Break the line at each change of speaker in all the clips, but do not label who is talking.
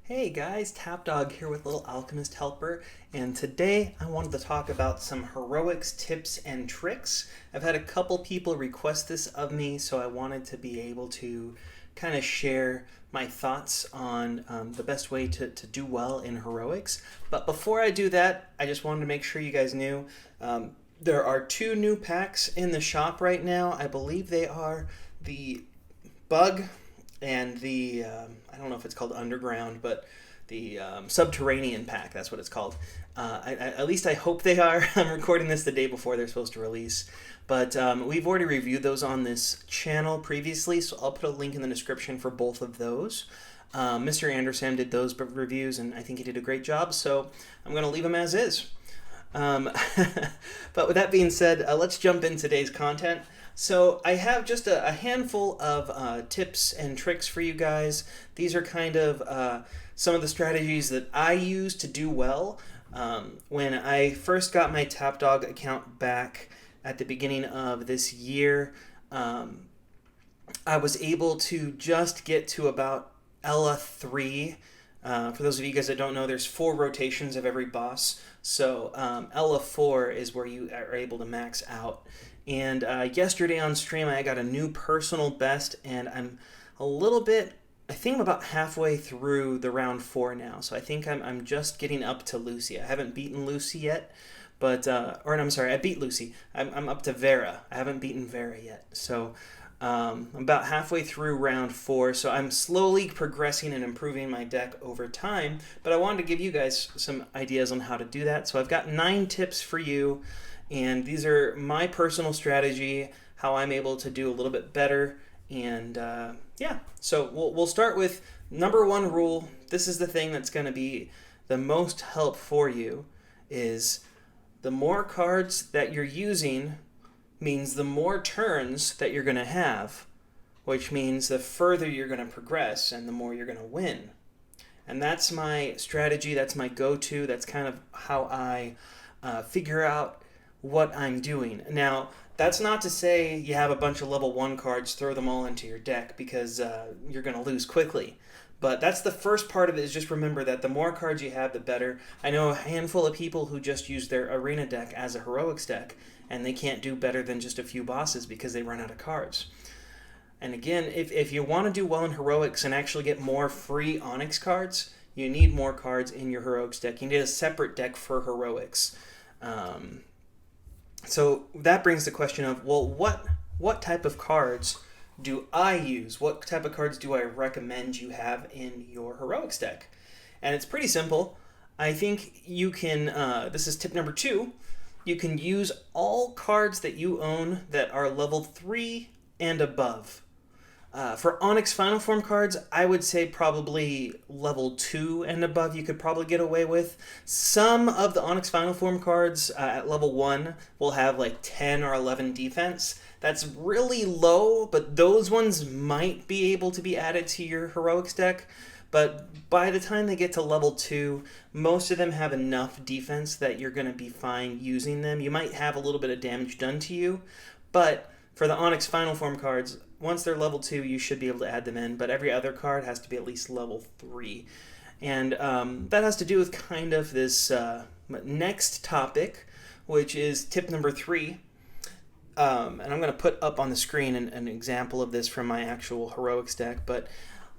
Hey guys, Tapdawg here with Little Alchemist Helper, and today I wanted to talk about some heroics tips and tricks. I've had a couple people request this of me, so I wanted to be able to kind of share my thoughts on the best way to do well in heroics. But before I do that, I just wanted to make sure you guys knew there are two new packs in the shop right now. I believe they are the Bug and the I don't know if it's called Underground, but the Subterranean pack. That's what it's called. At least I hope they are. I'm recording this the day before they're supposed to release, but we've already reviewed those on this channel previously, so I'll put a link in the description for both of those. Mr. Anderson did those reviews, and I think he did a great job, so I'm going to leave them as is. Um, but with that being said, let's jump in today's content. So I have just a handful of tips and tricks for you guys. These are kind of some of the strategies that I use to do well. When I first got my Tapdawg account back at the beginning of this year, I was able to just get to about Ella 3. For those of you guys that don't know, there's 4 rotations of every boss. So Ella 4 is where you are able to max out. And yesterday on stream, I got a new personal best, and I'm a little bit, I think I'm about halfway through the round 4 now. So I think I'm just getting up to Lucy. I haven't beaten Lucy yet, but, or I'm sorry, I beat Lucy. I'm up to Vera. I haven't beaten Vera yet. So I'm about halfway through round 4, so I'm slowly progressing and improving my deck over time, but I wanted to give you guys some ideas on how to do that. So I've got 9 tips for you, and these are my personal strategy, how I'm able to do a little bit better, and yeah. So we'll start with number 1 rule. This is the thing that's going to be the most help for you, is the more cards that you're using means the more turns that you're going to have, which means the further you're going to progress and the more you're going to win. And that's my strategy, that's my go-to, that's kind of how I figure out what I'm doing. Now, that's not to say you have a bunch of level 1 cards, throw them all into your deck, because you're going to lose quickly. But that's the first part of it, is just remember that the more cards you have, the better. I know a handful of people who just use their arena deck as a heroics deck, and they can't do better than just a few bosses because they run out of cards. And again, if you want to do well in heroics and actually get more free Onyx cards, you need more cards in your heroics deck. You need a separate deck for heroics. So that brings the question of, well, what type of cards do I use? What type of cards do I recommend you have in your heroics deck? And it's pretty simple. I think you can, this is tip number 2, you can use all cards that you own that are level 3 and above. For Onyx Final Form cards, I would say probably level 2 and above you could probably get away with. Some of the Onyx Final Form cards at level 1 will have like 10 or 11 defense. That's really low, but those ones might be able to be added to your heroics deck. But by the time they get to level 2, most of them have enough defense that you're going to be fine using them. You might have a little bit of damage done to you, but for the Onyx Final Form cards, once they're level 2, you should be able to add them in, but every other card has to be at least level 3. And that has to do with kind of this next topic, which is tip number 3. And I'm going to put up on the screen an example of this from my actual heroics deck, but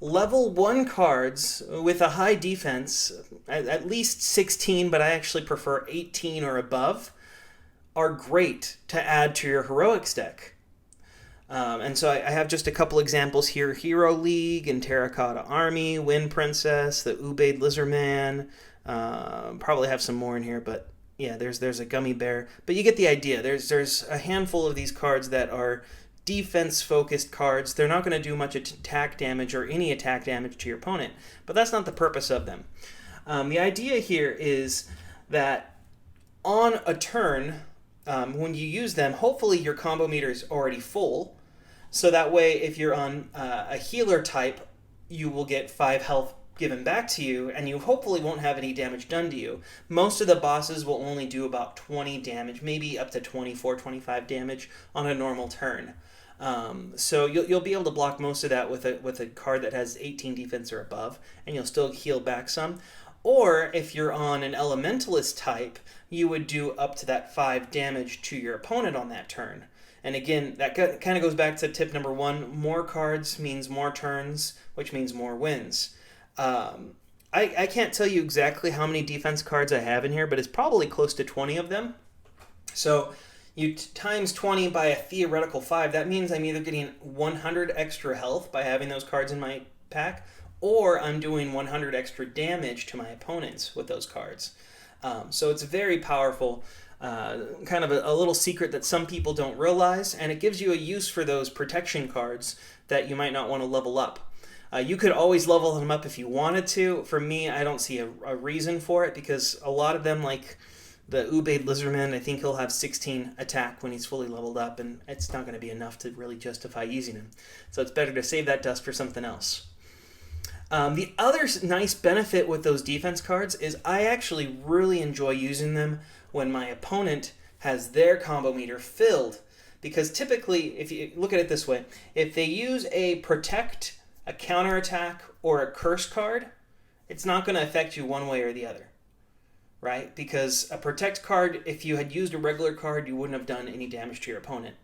level 1 cards with a high defense, at least 16, but I actually prefer 18 or above, are great to add to your heroics deck. And so I have just a couple examples here. Hero League and Terracotta Army, Wind Princess, the Ubaid Lizardman. Probably have some more in here, but yeah, there's a Gummy Bear. But you get the idea. There's a handful of these cards that are defense-focused cards. They're not going to do much attack damage or any attack damage to your opponent, but that's not the purpose of them. The idea here is that on a turn, when you use them, hopefully your combo meter is already full, so that way if you're on a healer type, you will get 5 health given back to you, and you hopefully won't have any damage done to you. Most of the bosses will only do about 20 damage, maybe up to 24, 25 damage on a normal turn. So you'll be able to block most of that with a card that has 18 defense or above, and you'll still heal back some. Or if you're on an elementalist type, you would do up to that 5 damage to your opponent on that turn. And again, that kind of goes back to tip number 1. More cards means more turns, which means more wins. I can't tell you exactly how many defense cards I have in here, but it's probably close to 20 of them. So you times 20 by a theoretical 5, that means I'm either getting 100 extra health by having those cards in my pack, or I'm doing 100 extra damage to my opponents with those cards. So it's very powerful, kind of a little secret that some people don't realize, and it gives you a use for those protection cards that you might not want to level up. You could always level them up if you wanted to. For me, I don't see a reason for it, because a lot of them, like the Ubaid Lizardman, I think he'll have 16 attack when he's fully leveled up, and it's not going to be enough to really justify using him. So it's better to save that dust for something else. The other nice benefit with those defense cards is I actually really enjoy using them when my opponent has their combo meter filled. Because typically, if you look at it this way, if they use a protect, a counterattack, or a curse card, it's not going to affect you one way or the other. Right? Because a protect card, if you had used a regular card, you wouldn't have done any damage to your opponent.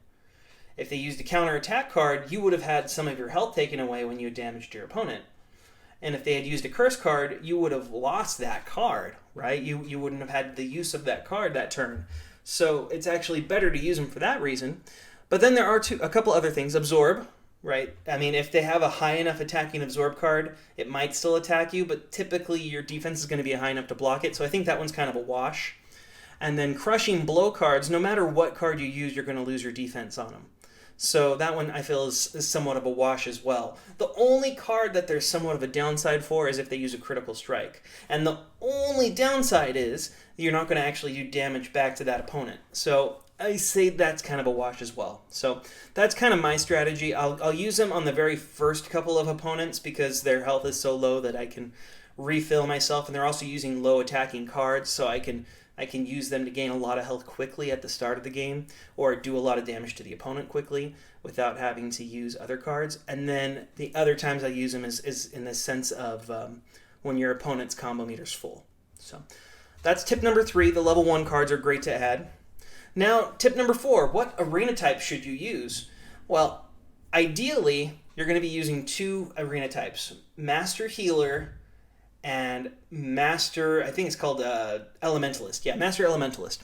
If they used a counterattack card, you would have had some of your health taken away when you had damaged your opponent. And if they had used a curse card, you would have lost that card, right? You wouldn't have had the use of that card that turn. So it's actually better to use them for that reason. But then there are a couple other things. Absorb, right? I mean, if they have a high enough attacking absorb card, it might still attack you, but typically your defense is going to be high enough to block it, so I think that one's kind of a wash. And then crushing blow cards, no matter what card you use, you're going to lose your defense on them. So that one I feel is somewhat of a wash as well. The only card that there's somewhat of a downside for is if they use a critical strike. And the only downside is you're not going to actually do damage back to that opponent. So I say that's kind of a wash as well. So that's kind of my strategy. I'll use them on the very first couple of opponents because their health is so low that I can refill myself, and they're also using low attacking cards, so I can use them to gain a lot of health quickly at the start of the game, or do a lot of damage to the opponent quickly without having to use other cards. And then the other times I use them is in the sense of when your opponent's combo meter's full. So that's tip number 3. The level 1 cards are great to add. Now, tip number 4, what arena type should you use? Well, ideally, you're going to be using 2 arena types, Master Healer and Master, I think it's called Elementalist. Yeah, Master Elementalist.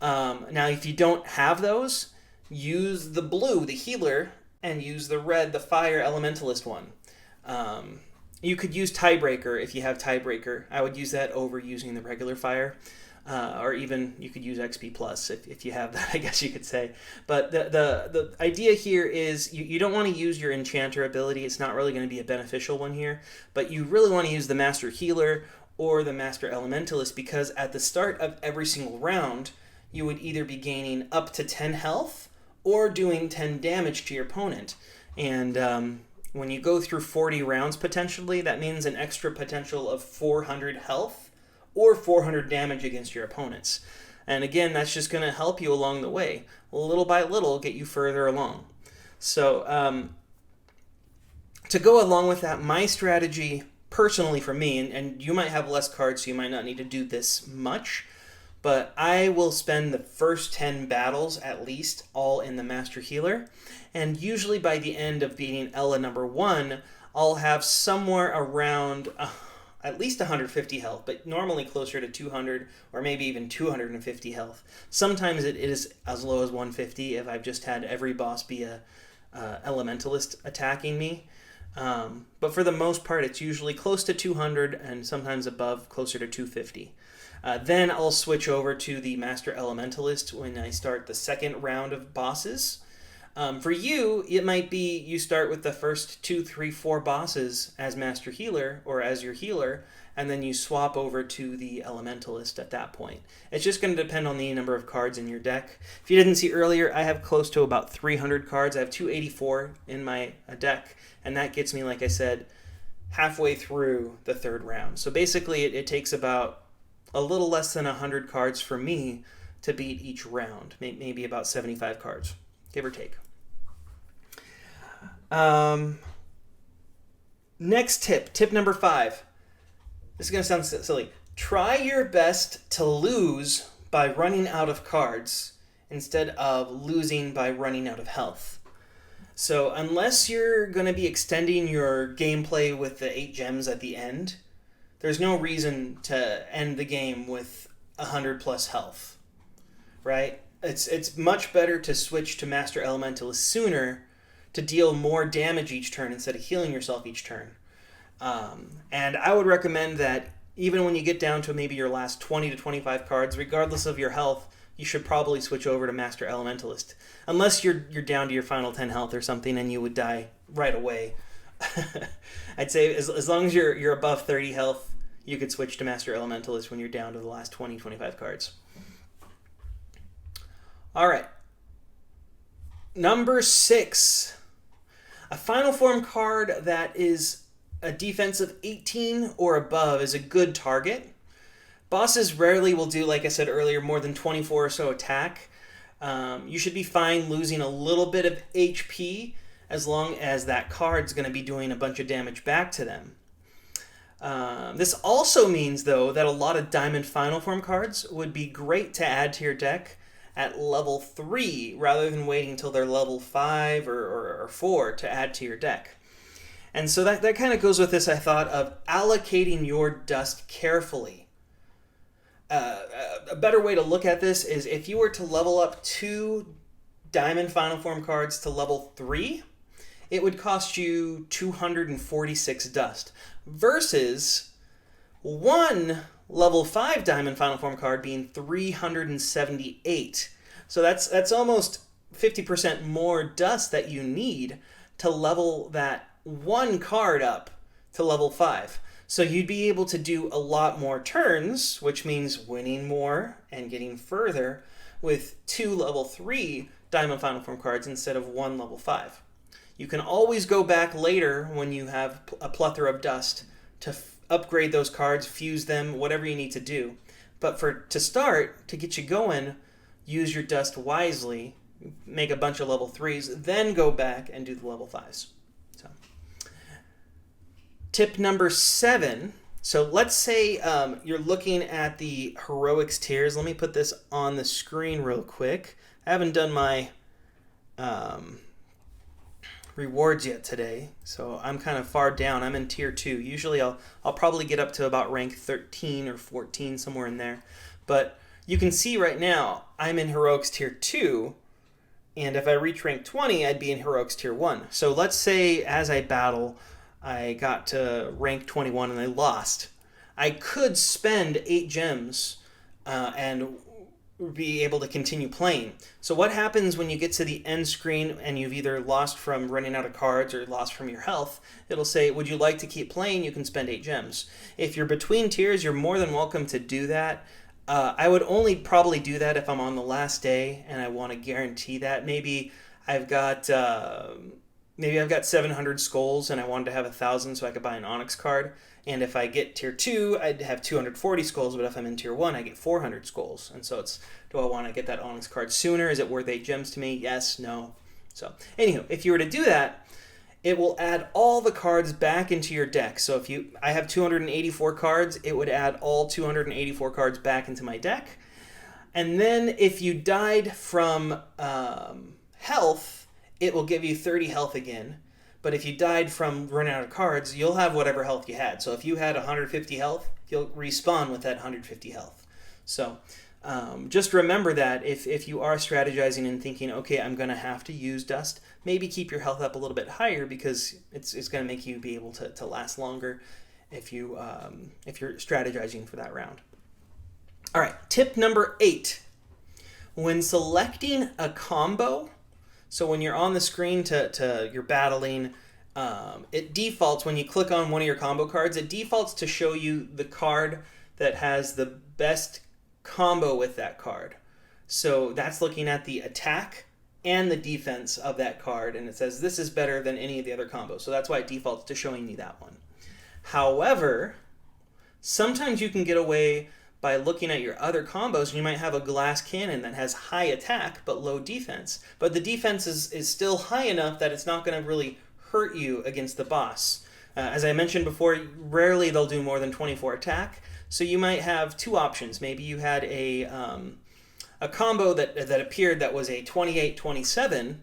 Now, if you don't have those, use the blue, the Healer, and use the red, the Fire Elementalist one. You could use Tiebreaker if you have Tiebreaker. I would use that over using the regular Fire. Or even you could use XP Plus if you have that, I guess you could say. But the idea here is you don't want to use your Enchanter ability. It's not really going to be a beneficial one here. But you really want to use the Master Healer or the Master Elementalist, because at the start of every single round, you would either be gaining up to 10 health or doing 10 damage to your opponent. And when you go through 40 rounds potentially, that means an extra potential of 400 health or 400 damage against your opponents. And again, that's just going to help you along the way. Little by little, get you further along. So to go along with that, my strategy personally for me, and you might have less cards, so you might not need to do this much, but I will spend the first 10 battles at least all in the Master Healer. And usually by the end of beating Ella number 1, I'll have somewhere around at least 150 health, but normally closer to 200 or maybe even 250 health. Sometimes it is as low as 150 if I've just had every boss be a elementalist attacking me. But for the most part, it's usually close to 200 and sometimes above, closer to 250. Then I'll switch over to the Master Elementalist when I start the second round of bosses. For you, it might be you start with the first 2, 3, 4 bosses as Master Healer or as your healer, and then you swap over to the Elementalist at that point. It's just going to depend on the number of cards in your deck. If you didn't see earlier, I have close to about 300 cards. I have 284 in my deck, and that gets me, like I said, halfway through the third round. So basically, it takes about a little less than 100 cards for me to beat each round, maybe about 75 cards, give or take. Um, Next tip number 5. This is going to sound silly. Try your best to lose by running out of cards instead of losing by running out of health. So unless you're going to be extending your gameplay with the 8 gems at the end, there's no reason to end the game with 100 plus health, right? It's much better to switch to Master Elementalist sooner to deal more damage each turn instead of healing yourself each turn. And I would recommend that even when you get down to maybe your last 20 to 25 cards, regardless of your health, you should probably switch over to Master Elementalist. Unless you're down to your final 10 health or something and you would die right away. I'd say as long as you're above 30 health, you could switch to Master Elementalist when you're down to the last 20, 25 cards. All right. Number 6. A final form card that is a defense of 18 or above is a good target. Bosses rarely will do, like I said earlier, more than 24 or so attack. You should be fine losing a little bit of HP as long as that card's going to be doing a bunch of damage back to them. This also means, though, that a lot of Diamond Final Form cards would be great to add to your deck at level 3 rather than waiting until they're level 5 or 4 to add to your deck. And so that kind of goes with this, I thought, of allocating your dust carefully. A better way to look at this is if you were to level up 2 Diamond Final Form cards to level 3, it would cost you 246 dust versus 1 level 5 Diamond Final Form card being 378. So that's almost 50% more dust that you need to level that 1 card up to level 5. So you'd be able to do a lot more turns, which means winning more and getting further with 2 level 3 Diamond Final Form cards instead of 1 level 5. You can always go back later when you have a plethora of dust to upgrade those cards, fuse them, whatever you need to do. But to start, to get you going, use your dust wisely, make a bunch of level 3s, then go back and do the level 5s. So, tip number 7. So let's say you're looking at the heroics tiers. Let me put this on the screen real quick. I haven't done my rewards yet today, so I'm kind of far down. I'm in tier 2. Usually I'll probably get up to about rank 13 or 14, somewhere in there. But you can see right now I'm in heroics tier 2, and if I reach rank 20, I'd be in heroics tier 1. So let's say as I battle, I got to rank 21 and I lost. I could spend 8 gems and be able to continue playing. So what happens when you get to the end screen and you've either lost from running out of cards or lost from your health? It'll say, would you like to keep playing? You can spend 8 gems. If you're between tiers, you're more than welcome to do that. I would only probably do that if I'm on the last day and I want to guarantee that. Maybe I've got 700 skulls and I wanted to have 1,000 so I could buy an Onyx card. And if I get tier 2, I'd have 240 skulls, but if I'm in tier 1, I get 400 skulls. And so it's, do I want to get that Onyx card sooner? Is it worth 8 gems to me? Yes, no. So, anywho, if you were to do that, it will add all the cards back into your deck. So if I have 284 cards, it would add all 284 cards back into my deck. And then if you died from health, it will give you 30 health again. But if you died from running out of cards, you'll have whatever health you had. So if you had 150 health, you'll respawn with that 150 health. So just remember that if you are strategizing and thinking, okay, I'm going to have to use dust, maybe keep your health up a little bit higher because it's going to make you be able to last longer if you're strategizing for that round. All right, tip number 8. When selecting a combo, so when you're on the screen you're battling, it defaults, when you click on one of your combo cards, it defaults to show you the card that has the best combo with that card. So that's looking at the attack and the defense of that card, and it says this is better than any of the other combos. So that's why it defaults to showing you that one. However, sometimes you can get away by looking at your other combos, and you might have a glass cannon that has high attack but low defense. But the defense is still high enough that it's not going to really hurt you against the boss. As I mentioned before, rarely they'll do more than 24 attack, so you might have two options. Maybe you had a combo that appeared that was a 28-27,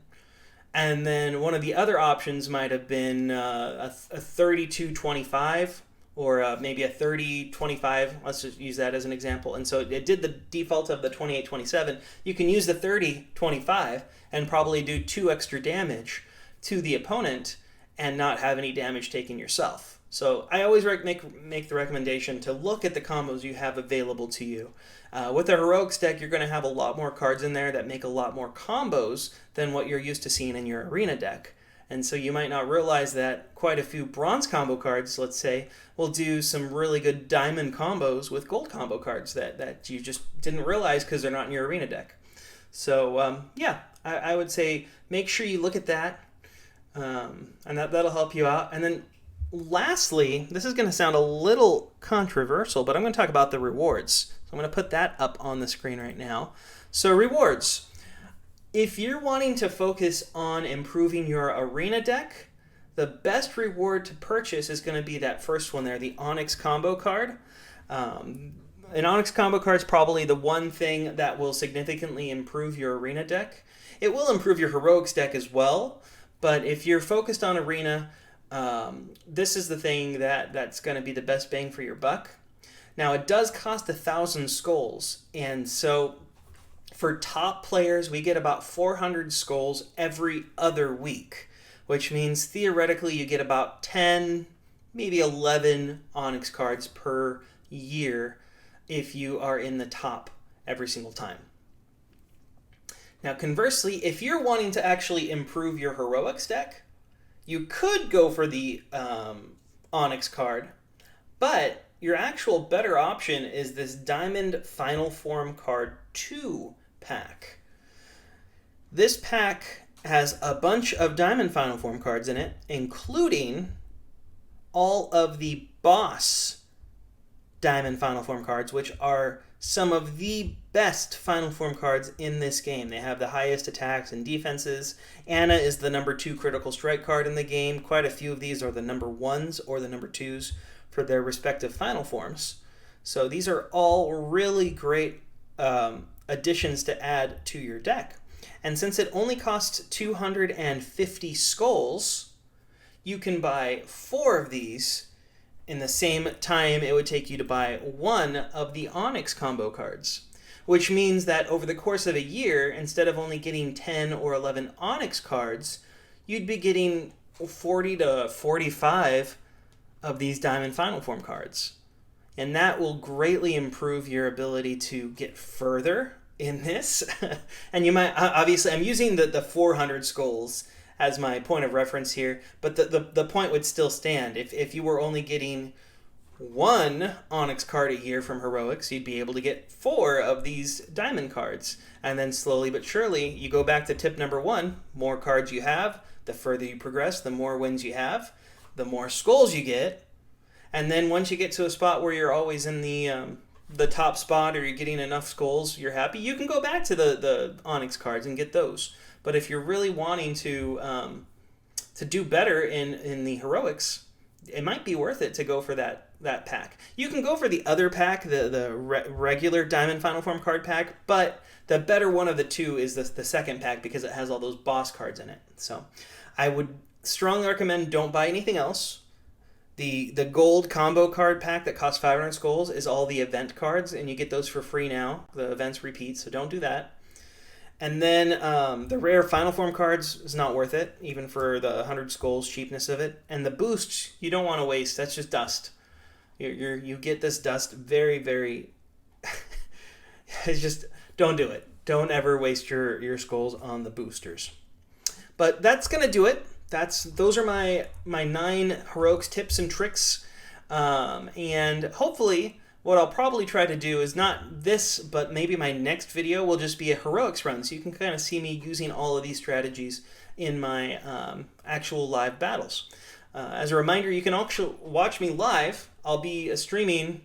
and then one of the other options might have been a 32-25, or maybe a 30-25. Let's just use that as an example. And so it did the default of the 28-27. You can use the 30-25 and probably do 2 extra damage to the opponent and not have any damage taken yourself. So I always make the recommendation to look at the combos you have available to you. With a Heroics deck, you're going to have a lot more cards in there that make a lot more combos than what you're used to seeing in your Arena deck. And so you might not realize that quite a few Bronze combo cards, let's say, will do some really good Diamond combos with Gold combo cards that you just didn't realize because they're not in your Arena deck. So I would say make sure you look at that, and that'll help you out. And then lastly, this is going to sound a little controversial, but I'm going to talk about the rewards. So I'm going to put that up on the screen right now. So rewards. If you're wanting to focus on improving your Arena deck, the best reward to purchase is going to be that first one there, the Onyx combo card. An Onyx combo card is probably the one thing that will significantly improve your Arena deck. It will improve your Heroics deck as well, but if you're focused on Arena, this is the thing that's going to be the best bang for your buck. Now, it does cost 1,000 skulls, and so for top players, we get about 400 skulls every other week, which means theoretically you get about 10, maybe 11 Onyx cards per year if you are in the top every single time. Now, conversely, if you're wanting to actually improve your Heroics deck, you could go for the Onyx card, but your actual better option is this Diamond Final Form Card 2 pack. This pack has a bunch of Diamond Final Form cards in it, including all of the boss Diamond Final Form cards, which are some of the best Final Form cards in this game. They have the highest attacks and defenses. Anna is the number 2 critical strike card in the game. Quite a few of these are the number 1s or the number 2s for their respective Final Forms. So these are all really great additions to add to your deck. And since it only costs 250 skulls, you can buy 4 of these in the same time it would take you to buy 1 of the Onyx combo cards, which means that over the course of a year, instead of only getting 10 or 11 Onyx cards, you'd be getting 40 to 45 of these Diamond Final Form cards. And that will greatly improve your ability to get further in this. And you might, obviously, I'm using the 400 skulls as my point of reference here, but the point would still stand. If you were only getting 1 Onyx card a year from Heroics, you'd be able to get 4 of these Diamond cards. And then slowly but surely, you go back to tip number 1, more cards you have, the further you progress, the more wins you have, the more skulls you get. And then once you get to a spot where you're always in the top spot, or you're getting enough skulls, you're happy, you can go back to the Onyx cards and get those. But if you're really wanting to do better in the Heroics, it might be worth it to go for that pack. You can go for the other pack, the regular Diamond Final Form card pack, but the better one of the two is the second pack because it has all those boss cards in it. So I would strongly recommend don't buy anything else. The gold combo card pack that costs 500 skulls is all the event cards, and you get those for free now. The events repeat, so don't do that. And then the rare Final Form cards is not worth it, even for the 100 skulls cheapness of it. And the boosts, you don't want to waste. That's just dust. You get this dust very, very... It's just, don't do it. Don't ever waste your skulls on the boosters. But that's going to do it. Those are my 9 Heroics tips and tricks. And hopefully what I'll probably try to do is not this, but maybe my next video will just be a Heroics run, so you can kind of see me using all of these strategies in my actual live battles. As a reminder, you can actually watch me live. I'll be streaming,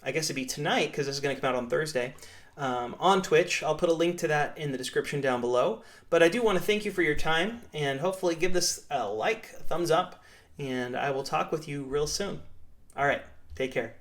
I guess it'd be tonight, because this is going to come out on Thursday, on Twitch. I'll put a link to that in the description down below. But I do want to thank you for your time, and hopefully give this a like, a thumbs up, and I will talk with you real soon. All right, take care.